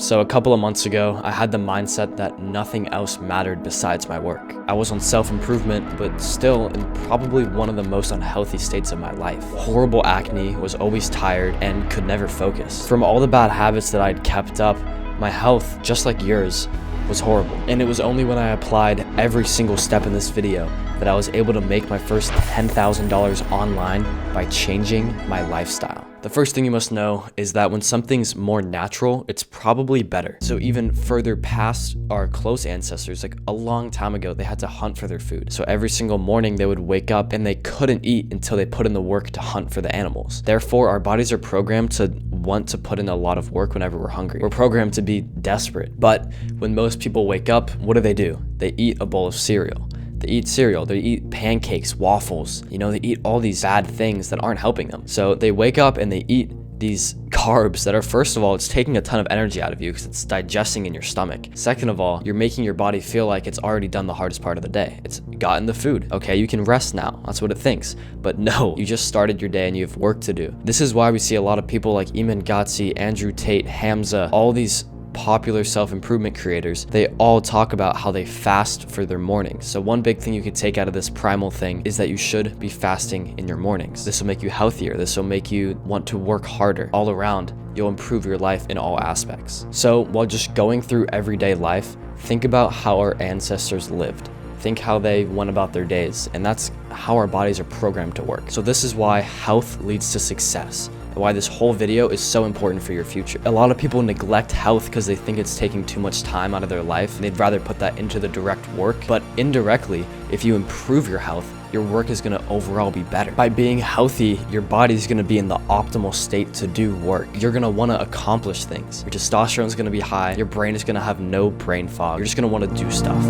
So a couple of months ago, I had the mindset that nothing else mattered besides my work. I was on self-improvement, but still in probably one of the most unhealthy states of my life. Horrible acne, was always tired, and could never focus. From all the bad habits that I'd kept up, my health, just like yours, was horrible. And it was only when I applied every single step in this video that I was able to make my first $10,000 online by changing my lifestyle. The first thing you must know is that when something's more natural, it's probably better. So even further past our close ancestors, like a long time ago, they had to hunt for their food. So every single morning they would wake up and they couldn't eat until they put in the work to hunt for the animals. Therefore, our bodies are programmed to want to put in a lot of work whenever we're hungry. We're programmed to be desperate. But when most people wake up, what do? They eat a bowl of cereal. They eat cereal, they eat pancakes, waffles, they eat all these bad things that aren't helping them. So they wake up and they eat these carbs that are, first of all, it's taking a ton of energy out of you because it's digesting in your stomach. Second of all, you're making your body feel like it's already done the hardest part of the day. It's gotten the food. Okay, you can rest now. That's what it thinks. But no, you just started your day and you have work to do. This is why we see a lot of people like Eamon Gotzi, Andrew Tate, Hamza, all these popular self-improvement creators, they all talk about how they fast for their mornings. So one big thing you could take out of this primal thing is that you should be fasting in your mornings. This will make you healthier. This will make you want to work harder. All around, you'll improve your life in all aspects. So while just going through everyday life, think about how our ancestors lived. Think how they went about their days, and that's how our bodies are programmed to work. So this is why health leads to success, and why this whole video is so important for your future. A lot of people neglect health because they think it's taking too much time out of their life, and they'd rather put that into the direct work. But indirectly, if you improve your health, your work is gonna overall be better. By being healthy, your body's gonna be in the optimal state to do work. You're gonna wanna accomplish things. Your testosterone's gonna be high, your brain is gonna have no brain fog. You're just gonna wanna do stuff.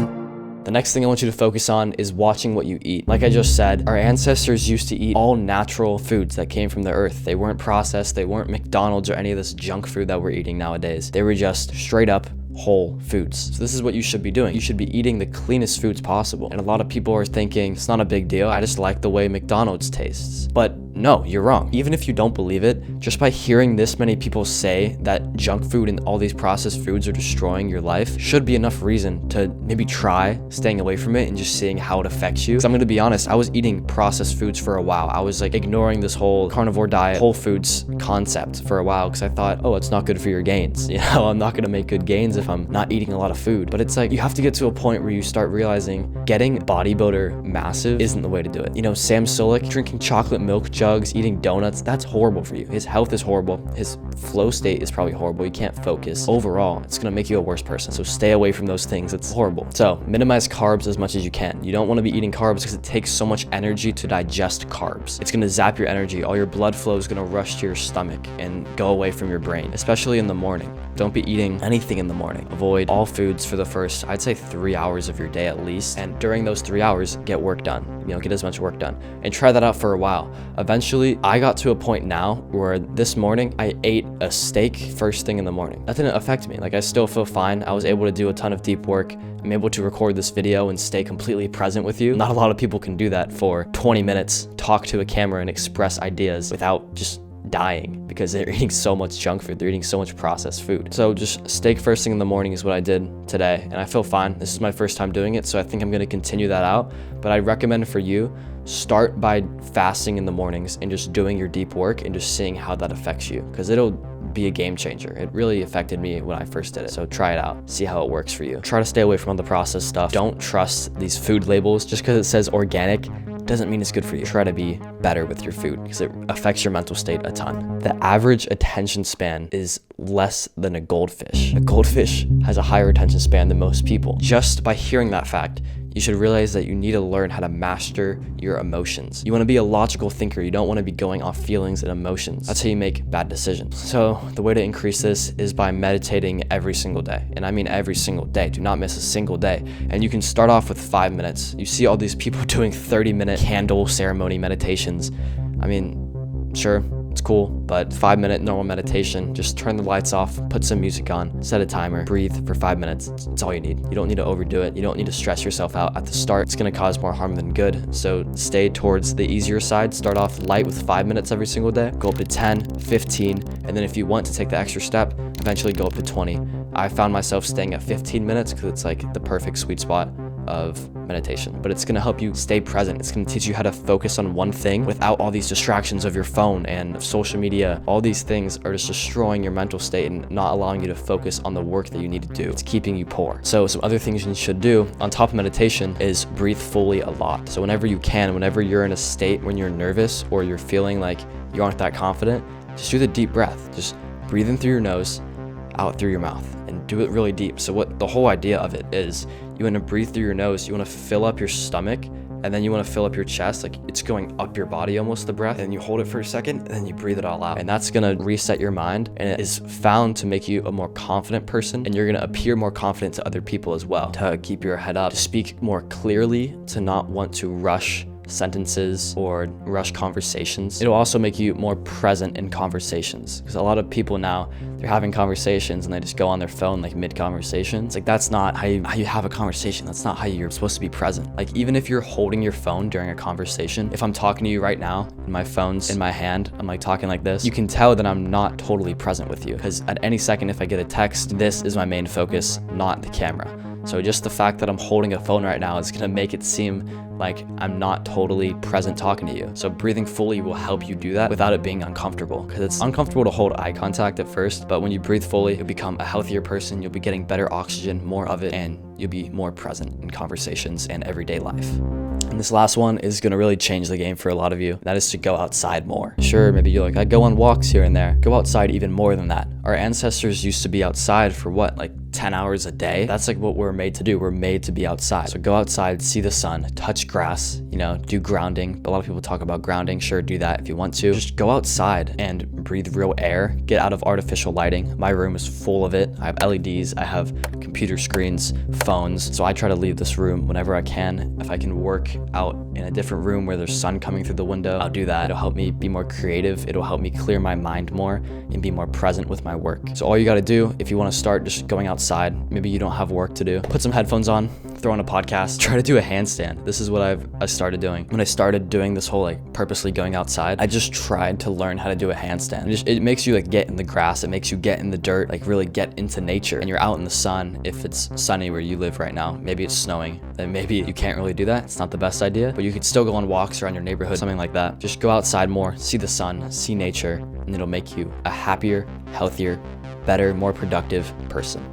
The next thing I want you to focus on is watching what you eat. Like I just said, our ancestors used to eat all natural foods that came from the earth. They weren't processed, they weren't McDonald's or any of this junk food that we're eating nowadays. They were just straight up whole foods. So this is what you should be doing. You should be eating the cleanest foods possible. And a lot of people are thinking, it's not a big deal, I just like the way McDonald's tastes. But no, you're wrong. Even if you don't believe it, just by hearing this many people say that junk food and all these processed foods are destroying your life should be enough reason to maybe try staying away from it and just seeing how it affects you. Because I'm gonna be honest, I was eating processed foods for a while. I was like ignoring this whole carnivore diet, whole foods concept for a while because I thought, oh, it's not good for your gains. I'm not gonna make good gains if I'm not eating a lot of food. But it's like, you have to get to a point where you start realizing getting bodybuilder massive isn't the way to do it. Sam Sulek drinking chocolate milk jugs, eating donuts, that's horrible for you. His health is horrible. His flow state is probably horrible. You can't focus. Overall, it's gonna make you a worse person. So stay away from those things. It's horrible. So minimize carbs as much as you can. You don't wanna be eating carbs because it takes so much energy to digest carbs. It's gonna zap your energy. All your blood flow is gonna rush to your stomach and go away from your brain, especially in the morning. Don't be eating anything in the morning. Avoid all foods for the first, I'd say 3 hours of your day at least. And during those 3 hours, get work done. Get as much work done. And try that out for a while. Eventually, I got to a point now where this morning, I ate a steak first thing in the morning. That didn't affect me. Like, I still feel fine. I was able to do a ton of deep work. I'm able to record this video and stay completely present with you. Not a lot of people can do that for 20 minutes, talk to a camera and express ideas without just dying because they're eating so much junk food. They're eating so much processed food. So just steak first thing in the morning is what I did today, and I feel fine. This is my first time doing it, so I think I'm going to continue that out. But I recommend for you, start by fasting in the mornings and just doing your deep work and just seeing how that affects you, because it'll be a game changer. It really affected me when I first did it. So try it out, see how it works for you. Try to stay away from all the processed stuff. Don't trust these food labels. Just because it says organic doesn't mean it's good for you. Try to be better with your food because it affects your mental state a ton. The average attention span is less than a goldfish. A goldfish has a higher attention span than most people. Just by hearing that fact, you should realize that you need to learn how to master your emotions. You want to be a logical thinker. You don't want to be going off feelings and emotions. That's how you make bad decisions. So the way to increase this is by meditating every single day. And I mean every single day. Do not miss a single day. And you can start off with 5 minutes. You see all these people doing 30-minute candle ceremony meditations. I mean, sure, it's cool, but 5-minute normal meditation, just turn the lights off, put some music on, set a timer, breathe for 5 minutes. It's all you need. You don't need to overdo it. You don't need to stress yourself out at the start. It's gonna cause more harm than good. So stay towards the easier side. Start off light with 5 minutes every single day, go up to 10, 15, and then if you want to take the extra step, eventually go up to 20. I found myself staying at 15 minutes because it's like the perfect sweet spot of meditation. But it's gonna help you stay present. It's gonna teach you how to focus on one thing without all these distractions of your phone and social media. All these things are just destroying your mental state and not allowing you to focus on the work that you need to do. It's keeping you poor. So some other things you should do on top of meditation is breathe fully a lot. So whenever you can, whenever you're in a state when you're nervous or you're feeling like you aren't that confident, just do the deep breath. Just breathe in through your nose, out through your mouth, and do it really deep. So what the whole idea of it is, you want to breathe through your nose, you want to fill up your stomach, and then you want to fill up your chest, like it's going up your body almost, the breath, and you hold it for a second, and then you breathe it all out. And that's gonna reset your mind, and it is found to make you a more confident person, and you're gonna appear more confident to other people as well, to keep your head up, to speak more clearly, to not want to rush sentences or rush conversations. It'll also make you more present in conversations, because a lot of people now, they're having conversations and they just go on their phone like mid-conversation. It's like, that's not how you have a conversation. That's not how you're supposed to be present. Like, even if you're holding your phone during a conversation, if I'm talking to you right now and my phone's in my hand, I'm like talking like this, you can tell that I'm not totally present with you, because at any second if I get a text, this is my main focus, not the camera. So just the fact that I'm holding a phone right now is gonna make it seem like I'm not totally present talking to you. So breathing fully will help you do that without it being uncomfortable, because it's uncomfortable to hold eye contact at first, but when you breathe fully, you'll become a healthier person, you'll be getting better oxygen, more of it, and you'll be more present in conversations and everyday life. And this last one is gonna really change the game for a lot of you. That is to go outside more. Sure, maybe you're like, I go on walks here and there. Go outside even more than that. Our ancestors used to be outside for what, like 10 hours a day? That's like what we're made to do. We're made to be outside. So go outside, see the sun, touch grass, do grounding. A lot of people talk about grounding. Sure, do that if you want to. Just go outside and breathe real air. Get out of artificial lighting. My room is full of it. I have LEDs, I have computer screens, phones. So I try to leave this room whenever I can. If I can work out in a different room where there's sun coming through the window, I'll do that. It'll help me be more creative. It'll help me clear my mind more and be more present with my work. So all you gotta do, if you wanna start just going outside, maybe you don't have work to do, put some headphones on, throw on a podcast, try to do a handstand. This is what I started doing. When I started doing this whole purposely going outside, I just tried to learn how to do a handstand. It makes you get in the grass, it makes you get in the dirt, really get into nature. And you're out in the sun. If it's sunny where you live right now, maybe it's snowing, then maybe you can't really do that. It's not the best idea, but you could still go on walks around your neighborhood, something like that. Just go outside more, see the sun, see nature, and it'll make you a happier, healthier, better, more productive person.